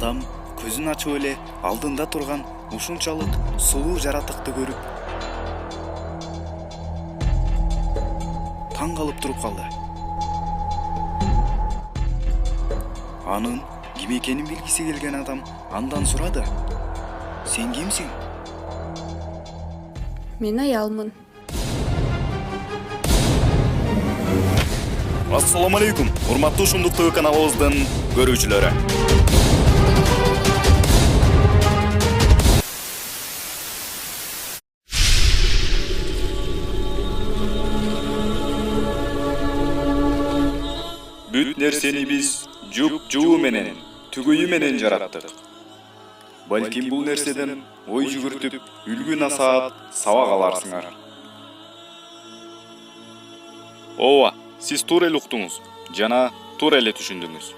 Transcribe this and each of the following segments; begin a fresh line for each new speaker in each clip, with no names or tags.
Адам көзүн ачып эле алдында турган ушунчалык сулуу жаратыкты көрүп таң калып туруп калды. Анын ким экенин билгиси келген адам андан сурады: "Сен кимсиң?"
Мен аялмын.
Ассаламу алейкум, урматтуу Ушундук ТВ каналыбыздын көрүүчүлөрү. Бүт нерсени биз жуп-жуу менен, түгөйү менен жараттык. Балким бул нерседен ой жүгүртүп, үлгү насаат сабак аларсыңар. Ооба, сиз туура эле уктуңуз жана туура эле түшүндүңүз.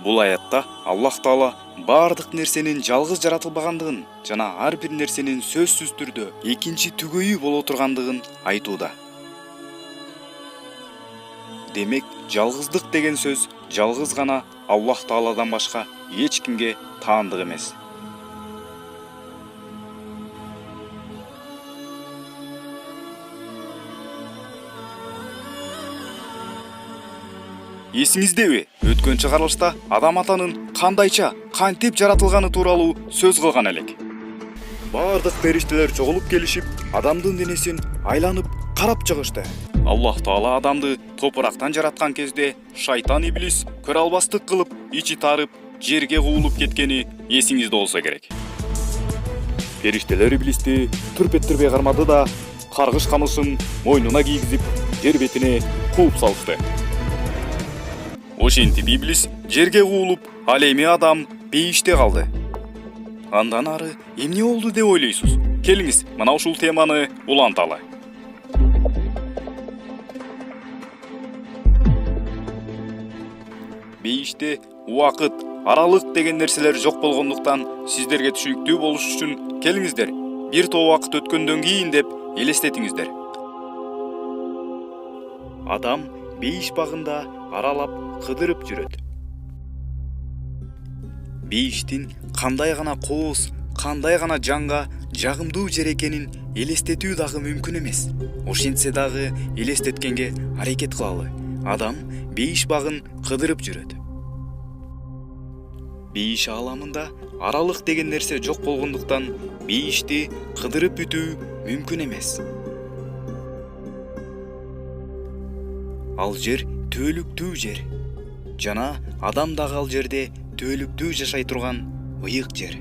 Бул аятта Аллах Таала бардык нерсенин жалгыз жаратылбагандыгын жана ар бир нерсенин сөзсүз түрдө экинчи түгөйү боло тургандыгын айтууда. Демек, жалгыздык деген сөз жалгыз гана Аллах Тааладан башка эч кимге таандык эмес. Эсиңиздеби, өткөн чыгарылышта Адам атанын кандайча, кантип жаратылганы тууралуу сөз кылган элек. Бардык периштелер чогулуп келишип, Адамдын денесин айланып карап чыгышты. Аллах Таала Адамды топурактан жараткан кезде шайтан иблис көрө албастык кылып, ичи тарып, жерге куулуп кеткени эсиңизде болсо керек. Периштелер иблисти түрпеттирбей кармады да, каргыш камышын мойнуна кийгизип, жер бетине кууп салышты. Ошентип иблис жерге куулуп, ал эми Адам бейиште калды. Андан ары эмне болду деп ойлойсуз? Келиңиз, мына ушул теманы уланталы. Бейиште убакыт, аралык деген нерселер жок болгондуктан сиздерге түшүнүктүү болуш үчүн келиңиздер, бир топ убакыт өткөндөн кийин деп элестетиңиздер. Адам бейиш багында аралап кыдырып жүрөт. Бейиштин кандай гана кооз, кандай гана жанга жагымдуу жер экенин элестетүү дагы мүмкүн эмес. Ошентсе дагы элестеткенге аракет кылалы. Адам бейиш багын кыдырып жүрөт. Бейиш ааламында аралык деген нерсе жок болгондуктан бейишти кыдырып бүтүү мүмкүн эмес. Ал жер түбөлүктүү жер. Жана Адам дагы ал жерде түбөлүктүү жашай турган ыйык жер.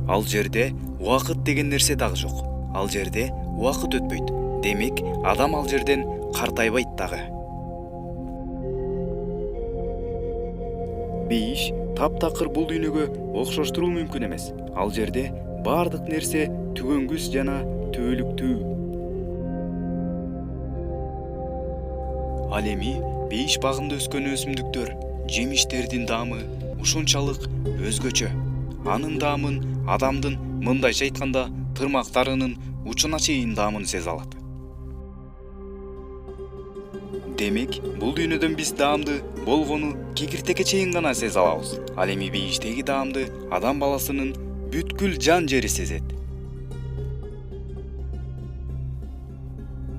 Ал жерде убакыт деген нерсе дагы жок. Ал жерде убакыт өтпөйт. Демек, Адам ал жерден картайбайт дагы. Бейиш таптакыр бул дүйнөгө окшоштуруу мүмкүн эмес. Ал жерде бардык нерсе түгөнгүс жана түбөлүктүү. Ал эми бейиш багында өскөн өсүмдүктөр, жемиштердин даамы ушунчалык өзгөчө. Анын даамын Адамдын, мындайча айтканда, тырмактарынын учуна чейин даамын сезе алат. Демек, бул дүйнөдөн биз даамды болгону кекиртекке чейин гана сезе алабыз. Ал эми бейиштеги даамды Адам баласынын бүткүл жан жери сезет.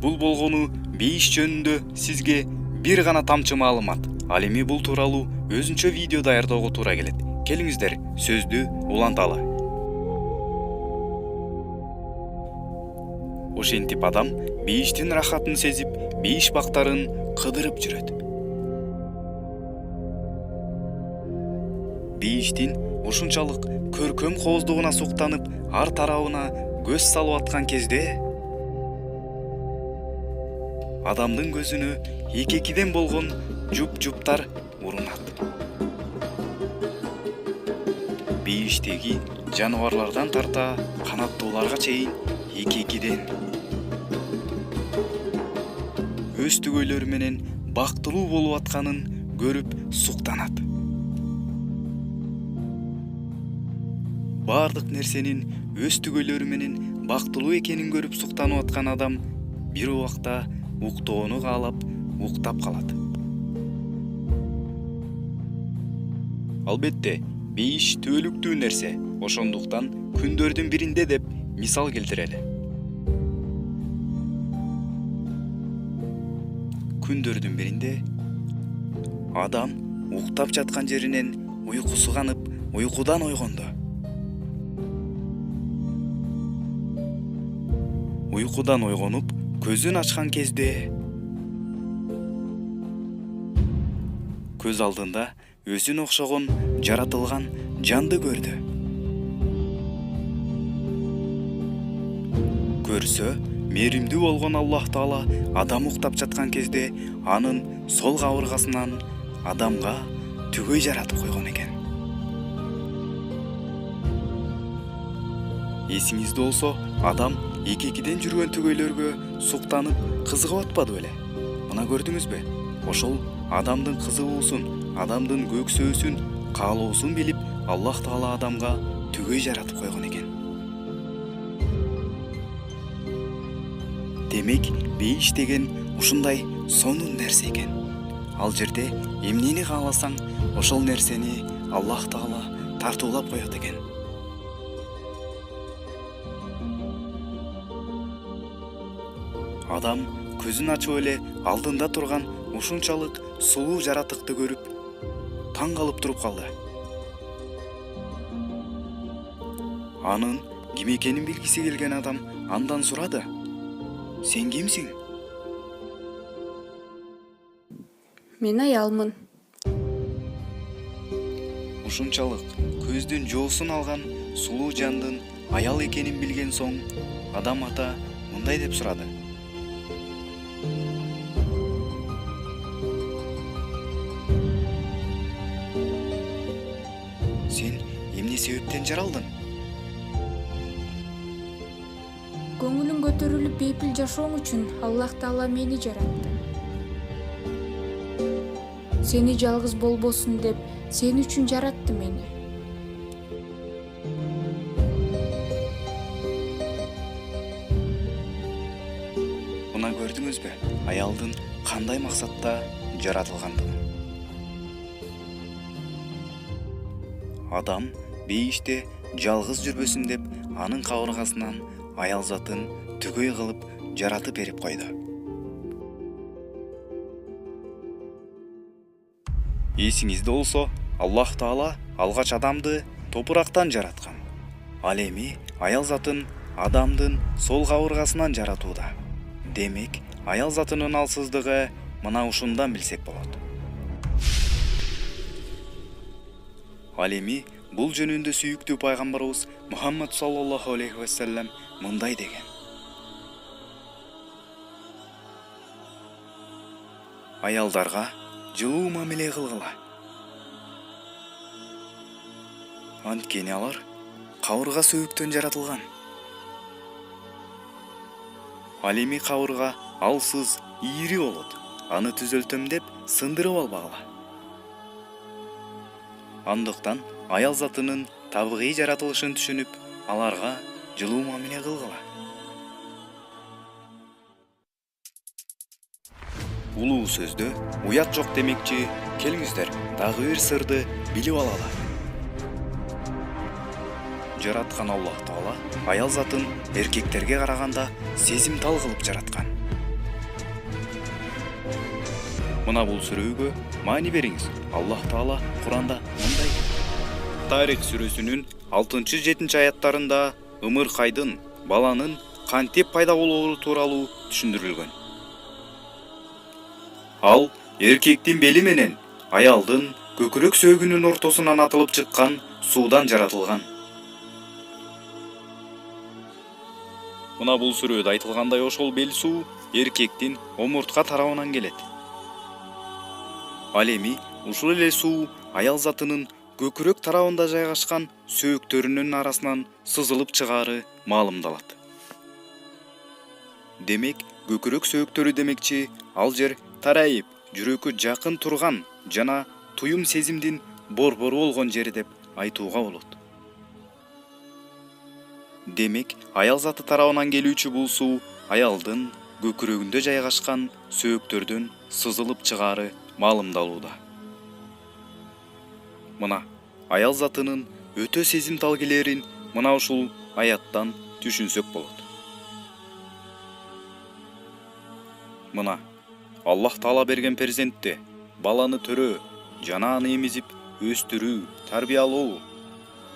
Бул болгону бейиш жөнүндө сизге бир гана тамчы маалымат. Ал эми бул тууралуу өзүнчө видео даярдоого туура келет. Келиңиздер, сөздү уланталы. Ошентип Адам бейиштин рахатын сезип, бейиш бактарын кыдырып жүрөт. Бейиштин ушунчалык көркөм кооздугуна суктанып, ар тарабына көз салып аткан кезде Адамдын көзүнө эки-экиден болгон жуп-жуптар урунат. Бейиштеги жаныбарлардан тарта канаттууларга чейин эки-экиден өз түгөйлөрү менен бактылуу болуп атканын көрүп суктанат. Бардык нерсенин өз түгөйлөрү менен бактылуу экенин көрүп суктанып аткан Адам бир убакта уктоону каалап уктап калат. Албетте, бейиш түбөлүктүү нерсе, ошондуктан күндөрдүн биринде деп мисал келтирели. Күндөрдүн биринде адам уктап жаткан жеринен уйкусу канып, уйкудан ойгондо. Уйкудан ойгонуп, көзүн ачкан кезде көз алдында өзүнө окшогон жаратылган жанды көрдү. Көрсө, мээримдүү болгон Аллах Таала адам уктап жаткан кезде анын сол кабыргасынан адамга түгөй жаратып койгон экен. Эсиңизде болсо, адам эки-экиден жүргөн түгөйлөргө суктанып, кызыгып атпады беле? Мына көрдүңүзбү? Ошол адамдын кызыгуусун, адамдын көксөөсүн, каалоосун билип, Аллах Таала адамга түгөй жаратып койгон экен. Демек, бейиш деген ушундай сонун нерсе экен. Ал жерде эмнени кааласаң, ошол нерсени Аллах Таала тартуулап коет экен. Адам көзүн ачып эле алдында турган ушунчалык сулуу жаратыкты көрүп, таң калып туруп калды. Анын ким экенин билгиси келген адам андан сурады: "Сен кимсиң?"
Мен аялмын.
Ушунчалык көздүн жоосун алган сулуу жандын аял экенин билген соң, адам ата мындай деп сурады: "Сен эмне себептен жаралдың?"
Көңүлүң көтөрүлүп бейпил жашооң үчүн Аллах Таала мени жаратты. Сени жалгыз болбосун деп, сен үчүн жаратты мени.
Мына көрдүңүзбү, аялдын кандай максатта жаратылгандыгын. Адам бейиште жалгыз жүрбөсүн деп, анын кабыргасынан аял затын түгөй кылып жаратып берип койду. Эсиңизде болсо, Аллах Таала алгач адамды топурактан жараткан. Ал эми аял затын адамдын сол кабыргасынан жаратууда. Демек, аял затынын алсыздыгы мына ушундан билсек болот. Ал эми бул жөнүндө сүйүктүү пайгамбарыбыз Мухаммад саллаллаху алейхи ва саллям мындай деген: аялдарга жылуу мамиле кылгыла. Анткени алар кабырга сөөктөн жаратылган. Ал эми кабырга алсыз, ийри болот. Аны түзөлтөм деп сындырып албагыла. Андыктан аял затынын табигый жаратылышын түшүнүп, аларга жылуу мамиле кылгыла. Улуу сөздө уят жок демекчи, келиңиздер дагы бир сырды билип алалы. Жараткан Аллах Таала аял затын эркектерге караганда сезимтал кылып жараткан. Мына бул сүрөөгө маани бериңиз. Аллах Таала Куранда мындай: Тарих сүрөсүнүн 6-7 аяттарында ымыркайдын, баланын кантип пайда болоору тууралуу түшүндүрүлгөн. Ал эркектин бели менен аялдын көкүрөк сөөгүнүн ортосунан атылып чыккан суудан жаратылган. Мына бул сүрөдө айтылгандай, ошол бел суу эркектин омуртка тарабынан келет. Ал эми ушул эле суу аял затынын көкүрөк тарабында жайгашкан сөөктөрүнүн арасынан сызылып чыгаары маалымдалат. Демек, көкүрөк сөөктөрү демекчи, ал жер тарайып, жүрөккө жакын турган жана туюм сезимдин борбору болгон жери деп айтууга болот. Демек, аял заты тарабынан келүүчү бул суу аялдын көкүрөгүндө жайгашкан сөөктөрдөн сызылып чыгаары маалымдалууда. Мына аял затынын өтө сезимтал келерин мына ушул аяттан түшүнсөк болот. Мына Аллах Таала берген перзентте баланы төрөө жана аны эмизип өстүрүү, тарбиялоо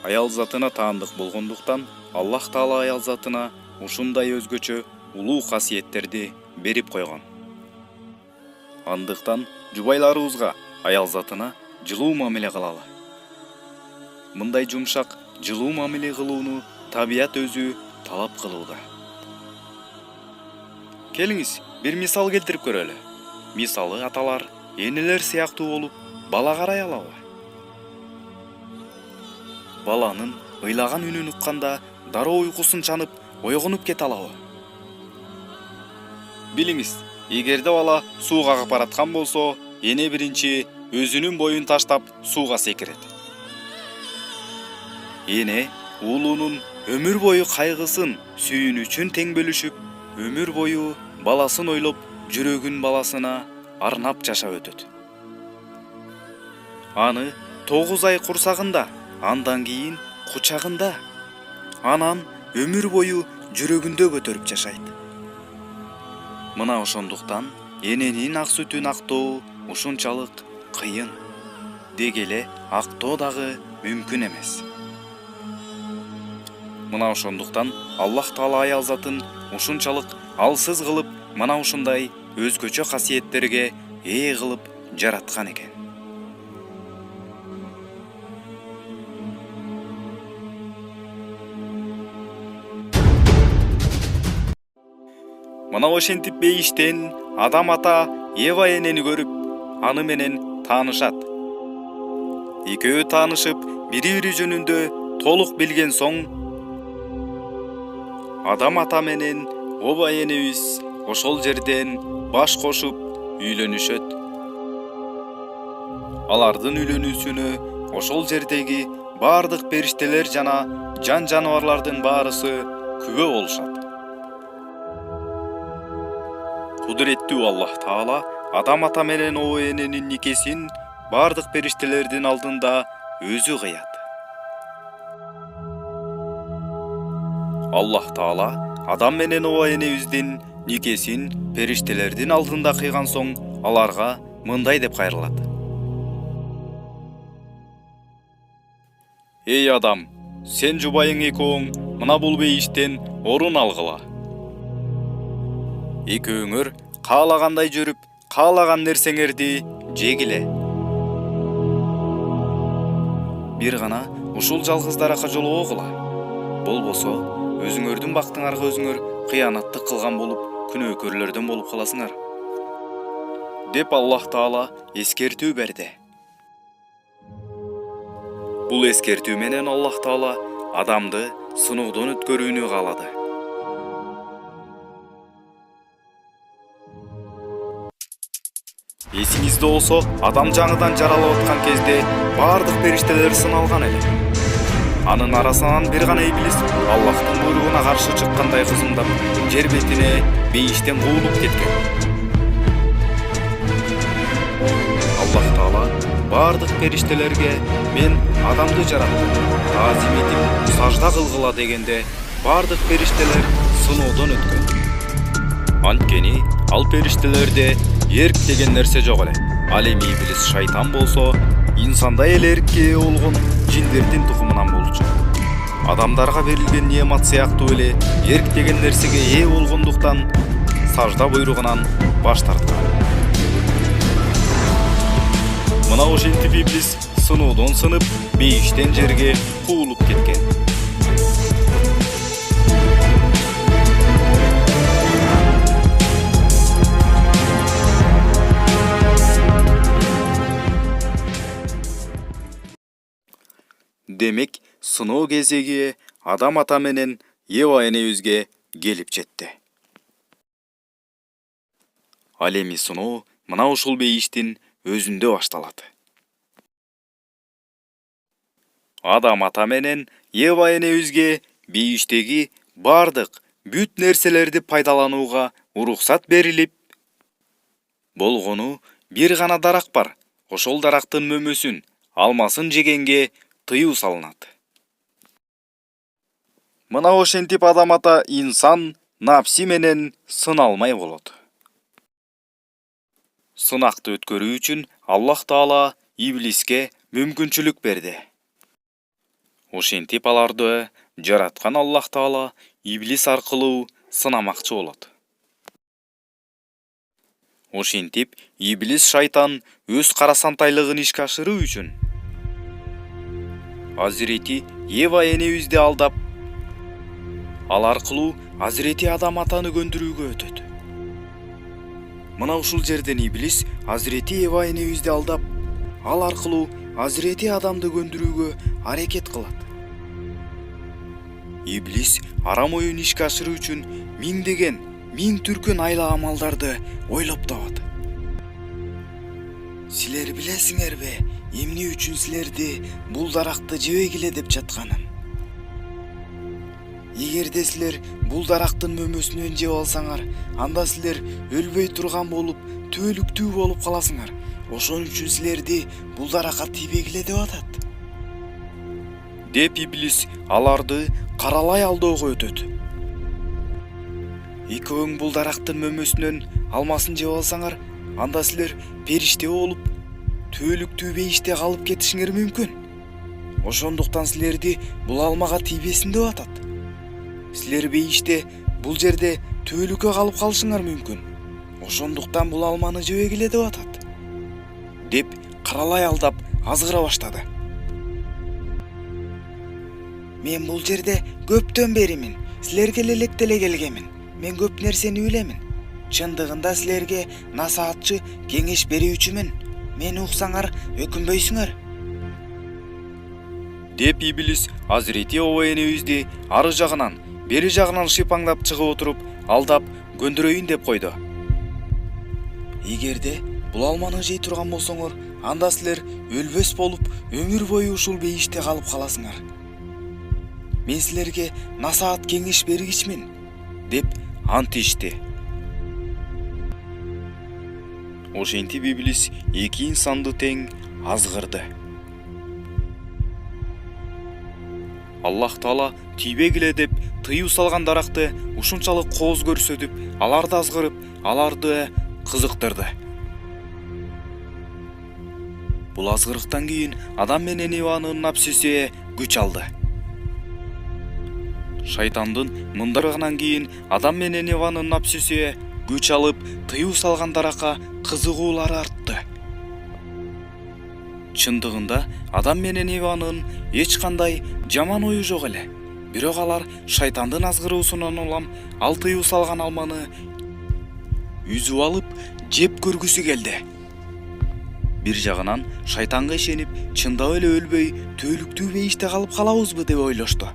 аял затына таандык болгондуктан Аллах Таала аял затына ушундай өзгөчө улуу касиеттерди берип койгон. Андыктан жубайларыбызга аял затына жылуу мамиле кылалы. Мындай жумшак, жылуу мамиле кылууну табият өзү талап кылууда. Келиңиз, бир мисал келтирип көрөлү. Мисалы аталар, энелер сыяктуу болуп, бала карай алабы? Баланын ыйлаган үнүн укканда дароо уйкусун чанып, ойгонуп кете алабы? Билиңиз, эгерде бала сууга агып бараткан болсо, эне биринчи өзүнүн боюн таштап сууга секирет. Эне уулунун өмүр бою кайгысын, сүйүнүчүн тең бөлүшүп, өмүр бою баласын ойлоп, жүрөгүн баласына арнап жашап өтөт. Аны 9 ай курсагында, андан кийин кучагында, анан өмүр бою жүрөгүндө көтөрүп жашайт. Мына ошондуктан эненин ак сүтүн актоо ушунчалык кыйын. Деги эле актоо дагы мүмкүн эмес. Мына ошондуктан Аллах Таала аял затын ушунчалык алсыз кылып, мына ушундай өзгөчө касиеттерге ээ кылып жараткан экен. Мына ошентип бейиштен Адам ата Ева энени көрүп, аны менен таанышат. Экөө таанышып, бири-бири жөнүндө толук билген соң, Адам ата менен Оба энебиз ошол жерден баш кошуп үйлөнүшөт. Алардын үйлөнүүсүнө ошол жердеги бардык периштелер жана жан жаныбарлардын баарысы күбө болушат. Кудуреттүү Аллах Таала Адам ата менен Оба эненин никесин бардык периштелердин алдында өзү кыят. Аллах Таала Адам менен Оба энебиздин никесин периштелердин алдында кыйган соң, аларга мындай деп кайрылат. Эй Адам, сен жубайың экөөң мына бул бейиштен орун алгыла. Экөөңөр каалагандай жүрүп, каалаган нерсеңерди жегиле. Бир гана ушул жалгыз даракка жолобогула. Болбосо, өзүңөрдүн бактыңарга өзүңөр кыянаттык кылган болуп, күнөөкөрлөрдөн болуп каласыңар. Деп Аллах Таала эскертүү берди. Бул эскертүү менен Аллах Таала Адамды сыноодон өткөрүүнү каалады. Эсиңизде болсо, Адам жаңыдан жаралып аткан кезде бардык периштелер сыналган эле. Анын арасынан бир гана иблис Аллахтын буйругуна каршы чыккандай кызымдап, жер бетине бейиштен куулуп кеткен. Аллах Таала бардык периштелерге мен Адамды жараттым, таазим этип сажда кылгыла дегенде, бардык периштелер сыноодон өткөн. Анткени ал периштелерде эрк деген нерсе жок эле. Ал эми иблис шайтан болсо, инсандай эле эркке ээ болгон жиндердин тукумунан болчу. Адамдарга берилген неамат сыяктуу эле эрк деген нерсеге ээ болгондуктан сажда буйругунан баш тарткан. Мына ошентип иблис сыноодон сынып, бейиштен жерге куулуп кеткен. Демек, сыноо кезеги Адам ата менен Ева энебизге келип жетти. Ал эми сыноо мына ушул бейиштин өзүндө башталат. Адам ата менен Ева энебизге бейиштеги бардык бүт нерселерди пайдаланууга уруксат берилип, болгону бир гана дарак бар. Ошол дарактын мөмөсүн, алмасын жегенге тыюу салынат. Мына ошентип адам ата инсан напси менен сыналмай болот. Сынакты өткөрүү үчүн Аллах Таала иблиске мүмкүнчүлүк берди. Ошентип аларды жараткан Аллах Таала иблис аркылуу сынамакчы болот. Ошентип иблис шайтан өз карасантайлыгын ишке ашыруу үчүн Азирети Ева энебизди алдап, ал аркылуу Азирети Адам атаны көндүрүүгө өтөт. Мына ушул жерден иблис Азирети Ева энебизди алдап, ал аркылуу Азирети Адамды көндүрүүгө аракет кылат. Иблис арам оюн ишке ашыруу үчүн миң түркүн айла амалдарды ойлоп табат. Силер билесиңерби, эмне үчүн силерди бул даракты жебегиле деп жатканын? Эгерде силер бул дарактын мөмөсүнөн жеп алсаңар, анда силер өлбөй турган болуп, түбөлүктүү болуп каласыңар. Ошон үчүн силерди бул даракка тийбегиле деп атат. Деп иблис аларды каралай алдоого өтөт. Экөөң бул дарактын мөмөсүнөн алмасын жеп алсаңар, анда силер периште болуп, түбөлүктүү бейиште калып кетишиңер мүмкүн. Ошондуктан силерди бул алмага тийбесин деп атат. Силер бейиште бул жерде түбөлүккө калып калышыңар мүмкүн. Ошондуктан бул алманы жебегиле деп атат. Деп каралай алдап азгыра баштады. Мен бул жерде көптөн беримин, силерге электеле келгемин. Мен көп нерсени билемин. Чындыгында силерге насаатчы, кеңеш берүүчүмүн. Мени уксаңар өкүнбөйсүңөр. Деп иблис Азирети Ева энебизди ары жагынан, бери жагынан шыпаңдап чыгып отуруп, алдап көндүрөйүн деп койду. Эгерде бул алманы жей турган болсоңор, анда силер өлбөс болуп, өмүр бою ушул бейиште калып каласыңар. Мен силерге насаат кеңеш бергичмин, деп ант ичти. Ошентип иблис эки инсанды тең азгырды. Аллах Таала тийбегиле деп тыюу салган даракты ушунчалык кооз көрсөтүп, аларды азгырып, аларды кызыктырды. Бул азгырыктан кийин Адам менен Еванын напсиси күч алды. Шайтандын мындарыгынан кийин Адам менен Еванын напсиси күч алып, тыюу салган даракка кызыгуулары артты. Чындыгында Адам менен Еванын эч кандай жаман ою жок эле. Бирок алар шайтандын азгыруусунан улам ал тыюу салган алманы үзүп алып, жеп көргүсү келди. Бир жагынан шайтанга ишенип, чындап эле өлбөй, түбөлүктүү бейиште калып калабызбы деп ойлошту.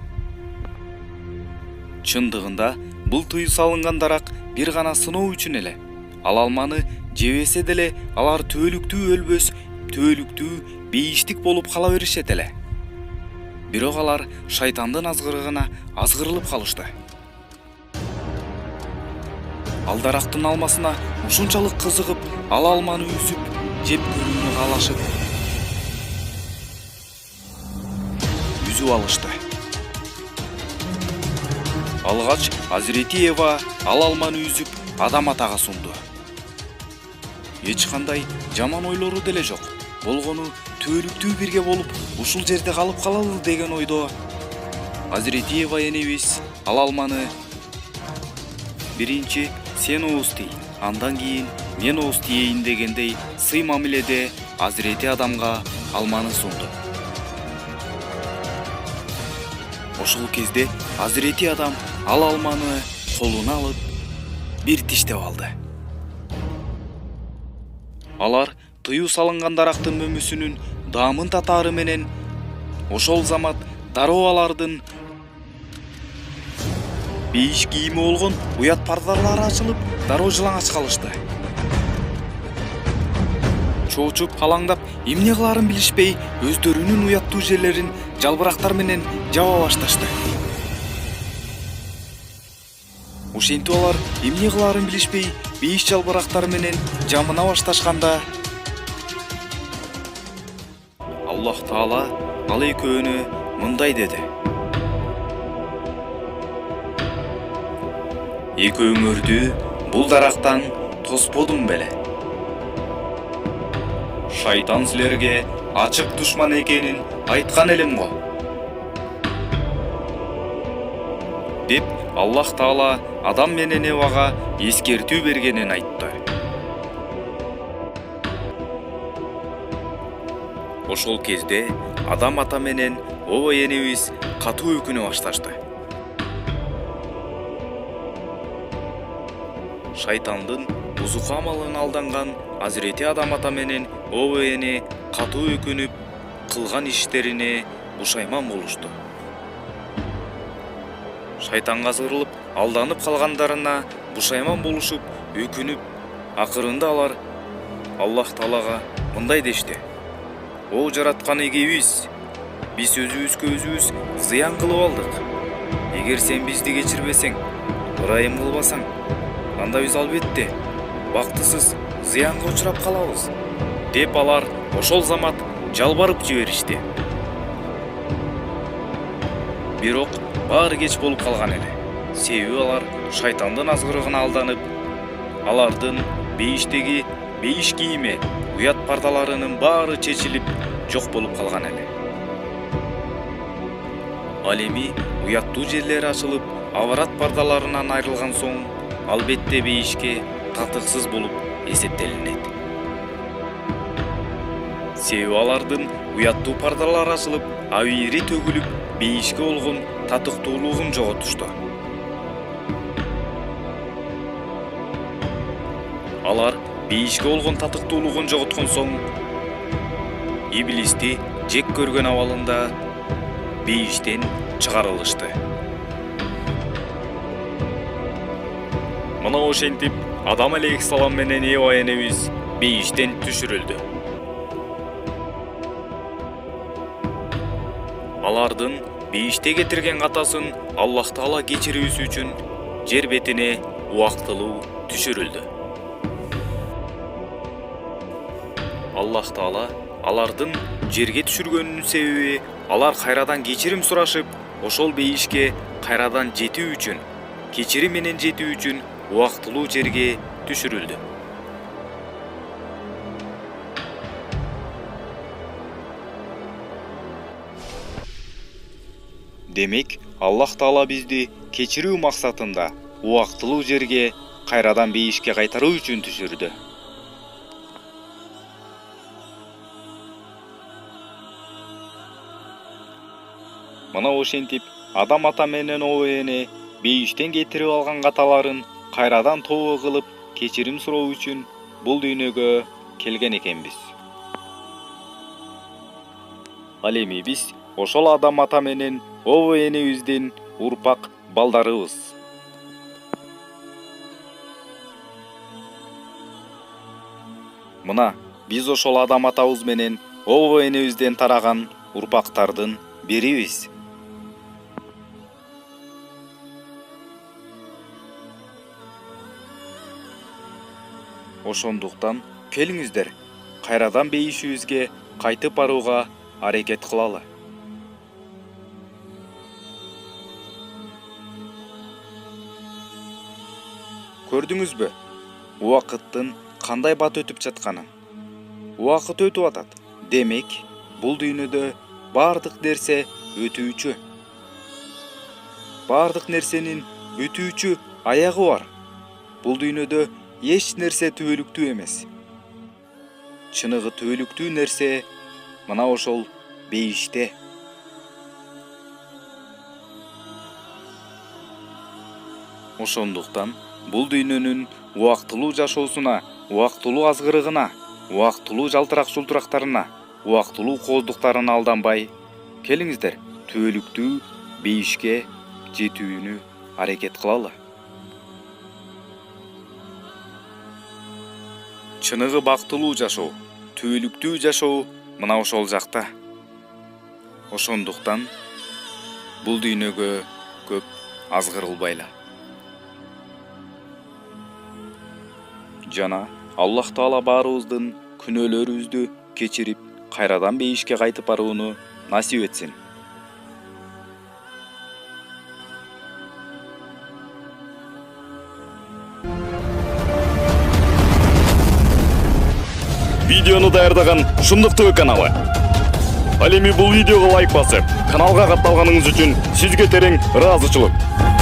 Чындыгында бул тыюу салынган дарак бир гана сыноо үчүн эле. Ал алманы жебесе деле алар түбөлүктүү өлбөс, түбөлүктүү бейиштик болуп кала беришет эле. Бирок алар шайтандын азгырыгына азгырылып калышты. Ал дарактын алмасына ушунчалык кызыгып, ал алманы үзүп, жеп көрүүнү каалашып, үзүп алышты. Алгач Азирети Ева ал алманы үзүп Адам атага сунду. Эч кандай жаман ойлору деле жок. Болгону түбөлүктүү бирге болуп, ушул жерде калып калалы деген ойдо Азирети Ева энебиз ал алманы биринчи сен ооз тий, андан кийин мен ооз тиейин дегендей сый мамиледе Азирети Адамга алманы сунду. Ошол кезде Азирети Адам ал алманы колуна алып, бир тиштеп алды. Алар тыюу салынган дарактын мөмөсүнүн даамын татаары менен ошол замат дароо алардын бейиш кийими болгон уят пардалары ачылып, дароо жылаңач калышты. Чоочуп, калаңдап, эмне кылаарын билишпей, өздөрүнүн уяттуу жерлерин жалбырактар менен жаба башташты. Ошентип алар эмне кылаарын билишпей бейиш жалбырактары менен жамына башташканда Аллах Таала ал экөөнү мындай деди: Экөөңөрдү бул дарактан тосподум беле? Шайтан силерге ачык душман экенин айткан элем го. Деп Аллах Таала Адам менен Евага эскертүү бергенин айтты. Ошол кезде Адам ата менен Ова энебиз катуу өкүнө башташты. Шайтандын бузук амалына алданган Азирети Адам ата менен Ова эне катуу өкүнүп, кылган иштерине бушайман болушту. Шайтанга зырылып, алданып калгандарына бушайман болушуп, өкүнүп, акырында алар Аллах Таалага мындай дешти: О жараткан эгебиз, биз өзүбүзгө өзүбүз зыян кылып алдык. Эгер сен бизди кечирбесең, ырайым кылбасаң, анда биз албетте бактысыз зыянга учурап калабыз. Деп алар ошол замат жалбарып жиберишти. Бирок баары кеч болуп калган эле. Себеби алар шайтандын азгырыгына алданып, алардын бейиштеги бейиш кийими, уят пардаларынын баары чечилип жок болуп калган эле. Ал эми уяттуу жерлери ачылып, аварат пардаларынан айрылган соң, албетте бейишке татыксыз болуп эсептелинет. Себеби алардын уяттуу пардалары ачылып, абийири төгүлүп, бейишке болгон татыктуулугун жоготушту. Алар бейишке болгон татыктуулугун жоготкон соң, иблисти жек көргөн абалында бейиштен чыгарылышты. Мына ошентип Адам алейхиссалам менен Ева энебиз бейиштен түшүрүлдү. Алардын бейиште кетирген катасын Аллах Таала кечирүүсү үчүн жер бетине убактылуу түшүрүлдү. Аллах Таала алардын жерге түшүргөнүнүн себеби алар кайрадан кечирим сурашып, ошол бейишке кайрадан жетүү үчүн, кечирим менен жетүү үчүн убактылуу жерге түшүрүлдү. Демек, Аллах Таала бизди кечирүү максатында убактылуу жерге кайрадан бейишке кайтаруу үчүн түшүрдү. Мына ошентип Адам ата менен Ова эне бейиштен кетирип алган каталарын кайрадан тобо кылып кечирим суроо үчүн бул дүйнөгө келген экенбиз. Ал эми биз ошол Адам ата менен Ова энебиздин урпак балдарыбыз. Мына биз ошол Адам атабыз менен Ова энебизден тараган урпактардын бирибиз. Ошондуктан келиңиздер, кайрадан бейишибизге кайтып барууга аракет кылалы. Көрдүңүзбү? Убакыттын кандай бат өтүп жатканын. Убакыт өтүп атат. Демек, бул дүйнөдө бардык нерсе өтүүчү. Бардык нерсенин өтүүчү аягы бар. Бул дүйнөдө эч нерсе түбөлүктүү эмес. Чыныгы түбөлүктүү нерсе мына ошол бейиште. Ошондуктан бул дүйнөнүн убактылуу жашоосуна, убактылуу азгырыгына, убактылуу жалтырак-жултурактарына, убактылуу кооздуктарына алданбай, келиңиздер, түбөлүктүү бейишке жетүүнү аракет кылалы. Чыныгы бактылуу жашоо, түбөлүктүү жашоо мына ошол жакта. Ошондуктан бул дүйнөгө көп азгырылбайлы. жана Аллах Таала баарыбыздын күнөөлөрүбүздү кечирип, кайрадан бейишке кайтып барууну насип этсин. Видеону даярдаган Шындык ТВ каналы. Ал эми бул видеого лайк басып, каналга катталганыңыз үчүн сизге терең ыраазычылык.